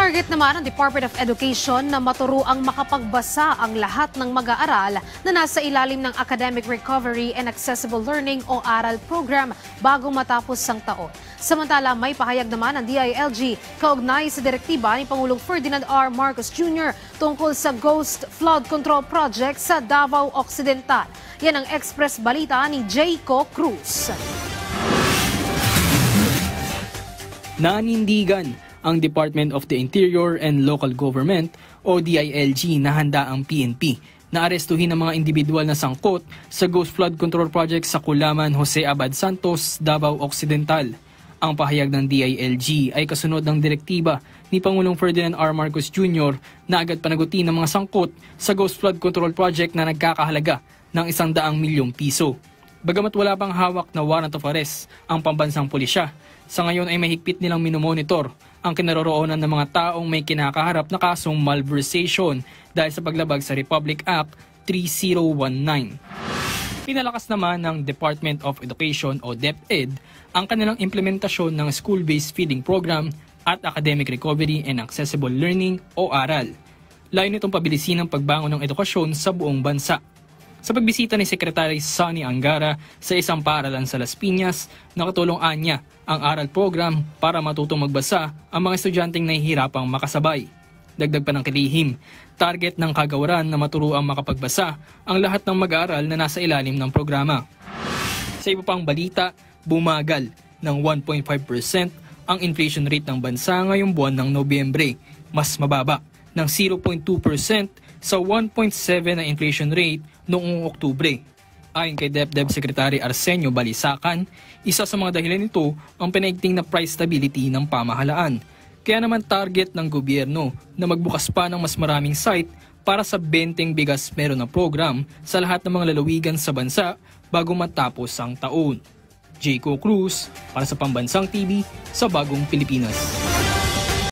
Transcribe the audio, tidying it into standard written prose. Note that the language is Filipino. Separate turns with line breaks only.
Target naman ng Department of Education na maturuang makapagbasa ang lahat ng mag-aaral na nasa ilalim ng Academic Recovery and Accessible Learning o ARAL program bago matapos ang taon. Samantala, may pahayag naman ng DILG kaugnay sa direktiba ni Pangulong Ferdinand R. Marcos Jr. tungkol sa Ghost Flood Control Project sa Davao Occidental. Yan ang Express Balita ni Jayco Cruz.
Nanindigan ang Department of the Interior and Local Government o DILG na handa ang PNP na arestuhin ang mga individual na sangkot sa Ghost Flood Control Project sa Kulaman, Jose Abad Santos, Davao Occidental. Ang pahayag ng DILG ay kasunod ng direktiba ni Pangulong Ferdinand R. Marcos Jr. na agad panagutin ang mga sangkot sa Ghost Flood Control Project na nagkakahalaga ng 100 milyong piso. Bagamat wala pang hawak na warrant of arrest ang pambansang pulisya, sa ngayon ay mahigpit nilang minomonitor ang kinaroroonan ng mga taong may kinakaharap na kasong malversation dahil sa paglabag sa Republic Act 3019. Pinalakas naman ng Department of Education o DepEd ang kanilang implementasyon ng School-Based Feeding Program at Academic Recovery and Accessible Learning o ARAL. Layo nitong pabilisin ang pagbangon ng edukasyon sa buong bansa. Sa pagbisita ni Secretary Sonny Angara sa isang paaralan sa Las Piñas, nakatulong anya ang ARAL program para matutong magbasa ang mga estudyanteng nahihirapang makasabay. Dagdag pa ng kilihim, target ng kagawaran na maturuang makapagbasa ang lahat ng mag-aaral na nasa ilalim ng programa. Sa iba pang balita, bumagal ng 1.5% ang inflation rate ng bansa ngayong buwan ng Nobyembre, mas mababa ng 0.2% sa 1.7 na inflation rate noong Oktubre. Ayon kay DepEd Secretary Arsenio Balisacan, isa sa mga dahilan nito ang pinaigting na price stability ng pamahalaan. Kaya naman target ng gobyerno na magbukas pa ng mas maraming site para sa 20 bigas meron na program sa lahat ng mga lalawigan sa bansa bago matapos ang taon. Jayco Cruz para sa Pambansang TV sa Bagong Pilipinas.